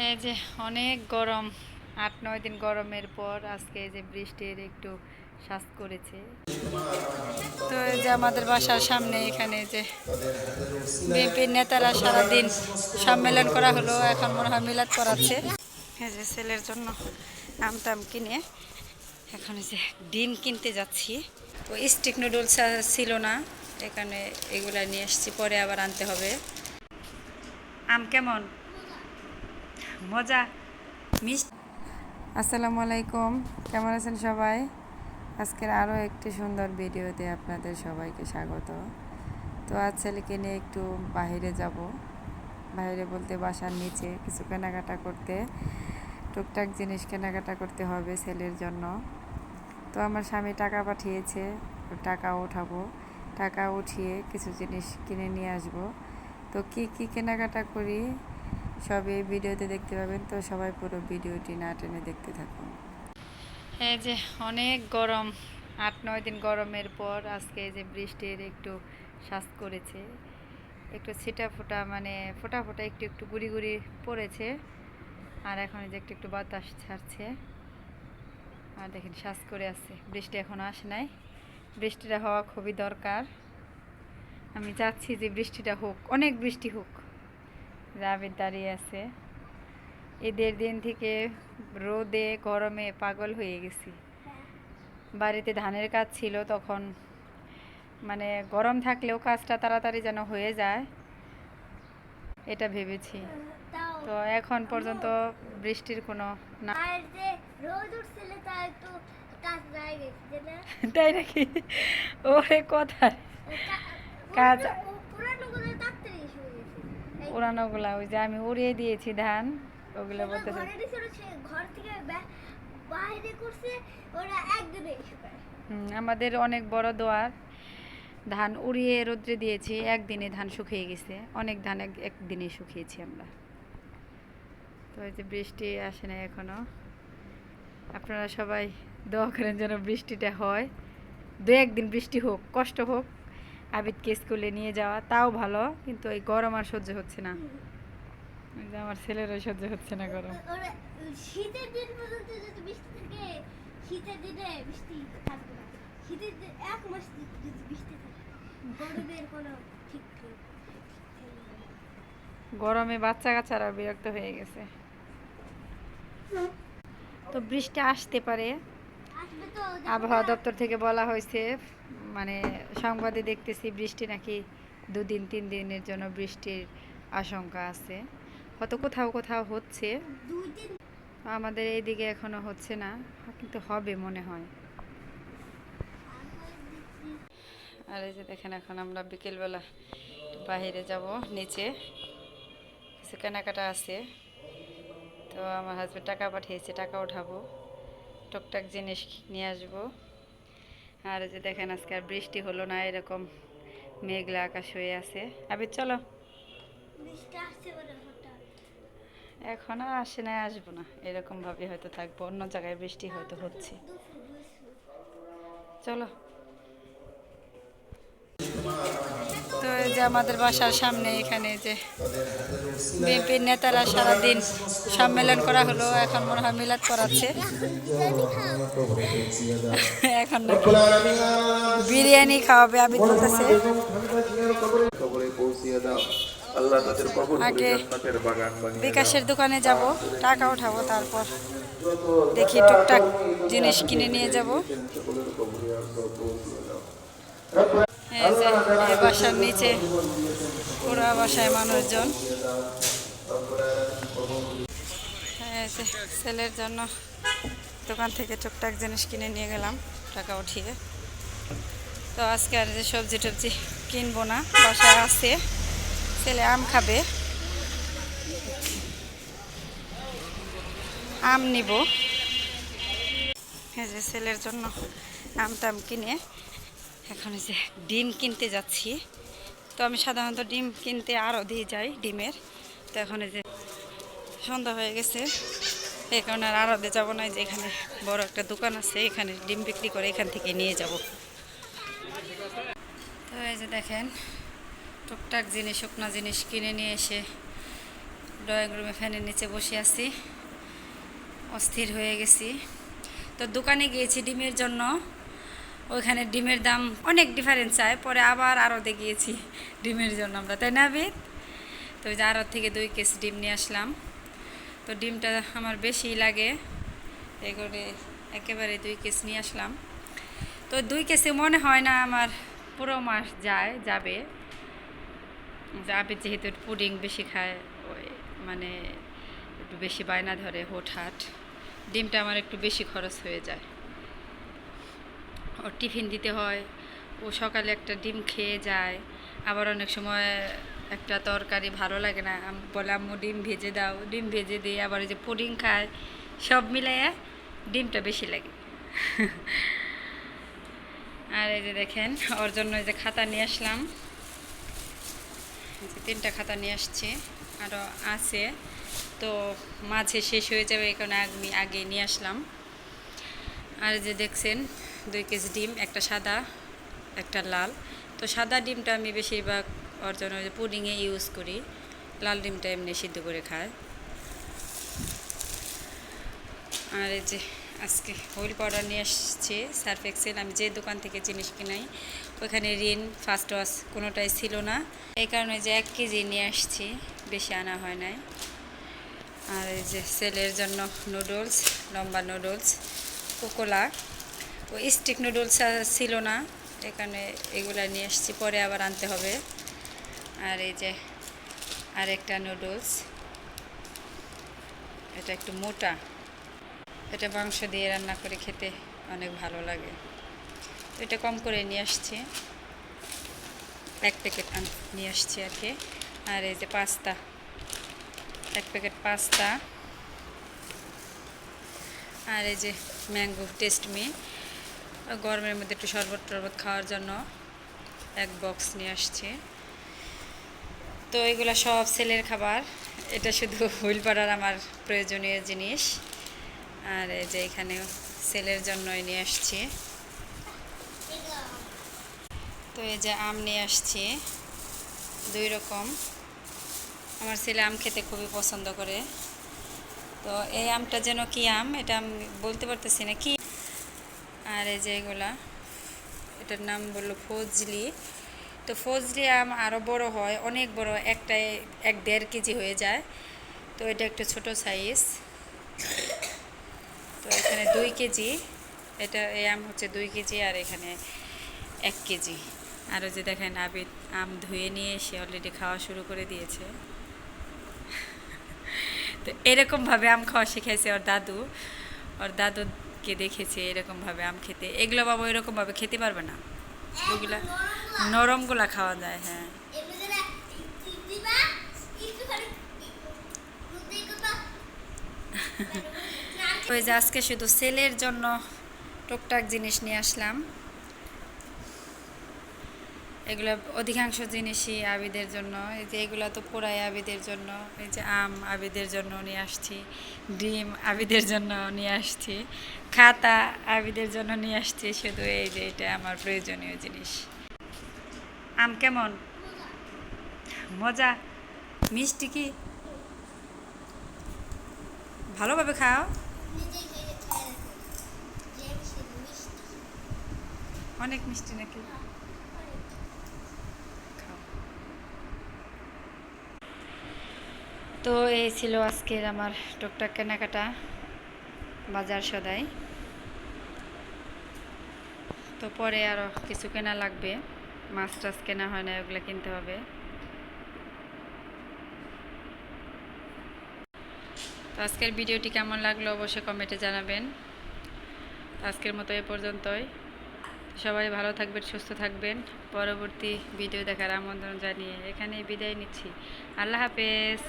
এই যে অনেক গরম, ৮-৯ দিন গরমের পর আজকে এই যে বৃষ্টির একটু শ্বাস করেছে। তো এই যে আমাদের বাসার সামনে এখানে যে বিএনপির নেতারা সারাদিন সম্মেলন করা হলো, এখন মনে হয় মিলাদ করাচ্ছে। এই যে ছেলের জন্য আমটাম কিনে এখন এই যে ডিম কিনতে যাচ্ছি। তো স্টিক নুডলস ছিল না, এখানে এগুলা নিয়ে এসেছি, পরে আবার আনতে হবে। আম কেমন মজা মিষ্টি। আসসালামু আলাইকুম, কেমন আছেন সবাই? আজকের আরও একটি সুন্দর ভিডিওতে আপনাদের সবাইকে স্বাগত। তো আজ ছেলেকে নিয়ে একটু বাইরে যাব, বাইরে বলতে বাসার নিচে কিছু কেনাকাটা করতে, টুকটাক জিনিস কেনাকাটা করতে হবে ছেলের জন্য। তো আমার স্বামী টাকা পাঠিয়েছে, টাকা উঠাবো, টাকা উঠিয়ে কিছু জিনিস কিনে নিয়ে আসব। তো কি কি কেনাকাটা করি সব এই ভিডিওতে দেখতে পাবেন, তো সবাই পুরো ভিডিওটি না টেনে দেখতে থাকুন। এই যে অনেক গরম, ৮-৯ দিন গরমের পর আজকে এই যে বৃষ্টির একটু শ্বাস করেছে, একটু ছিটা ফোটা মানে ফোটা ফোটা একটু একটু গুড়ি গুড়ি পড়েছে। আর এখন এই যে একটু একটু বাতাস ছাড়ছে, আর দেখেন শ্বাস করে আছে। বৃষ্টি এখনও আসে নাই, বৃষ্টিটা হওয়া খুবই দরকার। আমি চাচ্ছি যে বৃষ্টিটা হোক, অনেক বৃষ্টি হোক। রাবির দাঁড়িয়ে আছে। ঈদের দিন থেকে রোদে গরমে পাগল হয়ে গেছি। বাড়িতে ধানের কাজ ছিল, তখন মানে গরম থাকলেও কাজটা তাড়াতাড়ি যেন হয়ে যায় এটা ভেবেছি। তো এখন পর্যন্ত বৃষ্টির কোনো না। তাই নাকি? ওরে কথা, কাজ উড়ানোগুলা ওই যে আমি উড়িয়ে দিয়েছি ধান, ওগুলো বলতেছে আমাদের অনেক বড় দোয়ার, ধান উড়িয়ে রোদ্রে দিয়েছি, একদিনে ধান শুকিয়ে গেছে। অনেক ধান একদিনে শুকিয়েছি আমরা। তো এই যে বৃষ্টি আসে না এখনো। আপনারা সবাই দোয়া করেন যেন বৃষ্টিটা হয়, ২-১ দিন বৃষ্টি হোক, কষ্ট হোক। আবিদকে স্কুলে নিয়ে যাওয়া তাও ভালো, কিন্তু এই গরম আর সহ্য হচ্ছে না। আমার ছেলেরও সহ্য হচ্ছে না গরম। শীতের দিন পর্যন্ত যদি বৃষ্টি থাকে, শীতের দিনে বৃষ্টি থাকবে না। শীতের এক মাস যদি বৃষ্টি থাকে, গরমের কোনো ঠিক নেই। গরমে বাচ্চা কাচ্চারা বিরক্ত হয়ে গেছে। তো বৃষ্টি আসতে পারে, আবহাওয়া দপ্তর থেকে বলা হয়েছে, মানে সংবাদে দেখতেছি বৃষ্টি নাকি ২-৩ দিনের জন্য বৃষ্টির আশঙ্কা আছে। হয়তো কোথাও কোথাও হচ্ছে, আমাদের এইদিকে এখনো হচ্ছে না, কিন্তু হবে মনে হয়। আর এই যে দেখেন, এখন আমরা বিকেলবেলা বাইরে যাব, নিচে কিছু কেনাকাটা আছে। তো আমার হাজব্যান্ড টাকা পাঠিয়েছে, টাকা উঠাবো, টুকটাক জিনিস নিয়ে আসবো। আর এই যে দেখেন, আজকে আর বৃষ্টি হলো না, এরকম মেঘলা আকাশ হয়ে আছে। আবির চলো। এখন আর আসে না, আসবো না, এরকম ভাবে হয়তো থাকবো, অন্য জায়গায় বৃষ্টি হয়তো হচ্ছে। চলো। তো এই যে আমাদের বাসার সামনে এখানে যে বিএনপির নেতারা সারাদিন সম্মেলন করা হলো, এখন মনে হয় মিলাদ করাচ্ছে। এখন নাকি বিরিয়ানি খাওয়াবে আবিদ বলতেছে। আগে বিকাশের দোকানে যাব, টাকা উঠাবো, তারপর দেখি টুকটাক জিনিস কিনে নিয়ে যাব। এই যে এই বাসার নিচে পুরা বাসায় মানুষজন। ছেলের জন্য দোকান থেকে টুকটাক জিনিস কিনে নিয়ে গেলাম, টাকা উঠিয়ে। তো আজকে আর যে সবজি টবজি কিনবো না, বাসায় আছে। ছেলে আম খাবে, আম নিব। এই যে ছেলের জন্য আম টাম কিনে এখন এই যে ডিম কিনতে যাচ্ছি। তো আমি সাধারণত ডিম কিনতে আরও দিয়ে যাই ডিমের। তো এখন এই যে সন্ধ্যা হয়ে গেছে, এই কারণে আর আড়তে যাবো না। যে এখানে বড় একটা দোকান আছে, এখানে ডিম বিক্রি করে, এখান থেকে নিয়ে যাব। তো এই যে দেখেন, টুকটাক জিনিস, শুকনা জিনিস কিনে নিয়ে এসে ড্রয়িং রুমে ফ্যানের নিচে বসে আছি, অস্থির হয়ে গেছি। তো দোকানে গিয়েছি ডিমের জন্য, ওইখানে ডিমের দাম অনেক ডিফারেন্স চায়, পরে আবার আড়তে গিয়েছি ডিমের জন্য আমরা, তাই না বিদ? তো ওই যে আড়ত থেকে 2 কেজি ডিম নিয়ে আসলাম। তো ডিমটা আমার বেশি লাগে, এই করে একেবারে 2 কেজি নিয়ে আসলাম। তো 2 কেজি মনে হয় না আমার পুরো মাস যাবে, যেহেতু পুডিং বেশি খায়, ওই মানে একটু বেশি বায়না ধরে হুটহাট, ডিমটা আমার একটু বেশি খরচ হয়ে যায়। ওর টিফিন দিতে হয়, ও সকালে একটা ডিম খেয়ে যায়, আবার অনেক সময় একটা তরকারি ভালো লাগে না, বলে আম্মু ডিম ভেজে দাও, ডিম ভেজে দিই, আবার ওই যে পুডিং খায়, সব মিলাইয়া ডিমটা বেশি লাগে। আর এই যে দেখেন ওর জন্য এই যে খাতা নিয়ে আসলাম, 3টা খাতা নিয়ে আসছি, আরও আছে, তো মাঝে শেষ হয়ে যাবে, এই কারণে আমি আগে নিয়ে আসলাম। আর যে দেখছেন 2 কেজি ডিম, একটা সাদা একটা লাল। তো সাদা ডিমটা আমি বেশিরভাগ ওর জন্য পুডিংয়ে ইউজ করি, লাল ডিমটা এমনি সিদ্ধ করে খায়। আর এই যে আজকে হুইল পাউডার নিয়ে আসছি, সার্ফ এক্সেল, আমি যে দোকান থেকে জিনিস কিনাই ওইখানে রিন ফার্স্ট ওয়াশ কোনোটাই ছিল না, এই কারণে যে 1 কেজি নিয়ে আসছি, বেশি আনা হয় নাই। আর এই যে ছেলের জন্য নুডলস, লম্বা নুডলস, কোকোলা, ও স্টিক নুডলস ছিল না, এখানে এগুলা নিয়ে আসছি, পরে আবার আনতে হবে। আর এই যে আরেকটা নুডলস, এটা একটু মোটা, এটা মাংস দিয়ে রান্না করে খেতে অনেক ভালো লাগে, তো এটা কম করে নিয়ে আসছি, 1 প্যাকেট নিয়ে আসছি আর কি। আর এই যে পাস্তা, 1 প্যাকেট পাস্তা। আর এই যে ম্যাঙ্গো টেস্ট মি, গরমের মধ্যে একটু শরবত টরবত খাওয়ার জন্য 1 বক্স নিয়ে আসছি। তো এগুলো সব ছেলের খাবার, এটা শুধু হুইল পাউডার আমার প্রয়োজনীয় জিনিস। আর এই যে এখানে ছেলের জন্যই নিয়ে আসছি। তো এই যে আম নিয়ে আসছি 2 রকম, আমার ছেলে আম খেতে খুবই পছন্দ করে। তো এই আমটা যেন কি আম এটা আমি বলতে পারতেছি না কি। আর এই যে এগুলা, এটার নাম বললো ফজলি। তো ফজলি আম আরও বড় হয়, অনেক বড়, একটাই 1-1.5 কেজি হয়ে যায়। তো এটা একটু ছোট সাইজ, তো এখানে 2 কেজি, এটা এই আম হচ্ছে 2 কেজি, আর এখানে 1 কেজি। আর ওই যে দেখেন আবিদ আম ধুয়ে নিয়ে এসে অলরেডি খাওয়া শুরু করে দিয়েছে। তো এরকমভাবে আম খাওয়া শিখাইছে ওর দাদুকে দেখেছে এরকমভাবে আম খেতে। এগুলো বাবা এরকমভাবে খেতে পারবে না, ওগুলা নরমগুলা খাওয়া যায়। হ্যাঁ, ওই যে আজকে শুধু ছেলের জন্য টুকটাক জিনিস নিয়ে আসলাম, এগুলো অধিকাংশ জিনিসই আবিদের জন্য। এই যে এগুলো তো পুরাই আবিদের জন্য, এই যে আম আবিদের জন্য নিয়ে আসছি, ডিম আবিদের জন্য নিয়ে আসছি, খাতা আবিদের জন্য নিয়ে আসছি, শুধু এই যে এটা আমার প্রয়োজনীয় জিনিস। আম কেমন? মজা? মিষ্টি কি? ভালোভাবে খাও, অনেক মিষ্টি নাকি? খাও। তো এই ছিল আজকের আমার টুকটাক কেনাকাটা, বাজার সদাই। তো পরে আরও কিছু কেনা লাগবে, মাছ টাছ কেনা হয় না, ওগুলো কিনতে হবে। তো আজকের ভিডিওটি কেমন লাগলো অবশ্যই কমেন্টে জানাবেন। আজকের মতো এ পর্যন্তই, সবাই ভালো থাকবেন, সুস্থ থাকবেন। পরবর্তী ভিডিও দেখার আমন্ত্রণ জানিয়ে এখানেই বিদায় নিচ্ছি। আল্লাহ হাফেজ।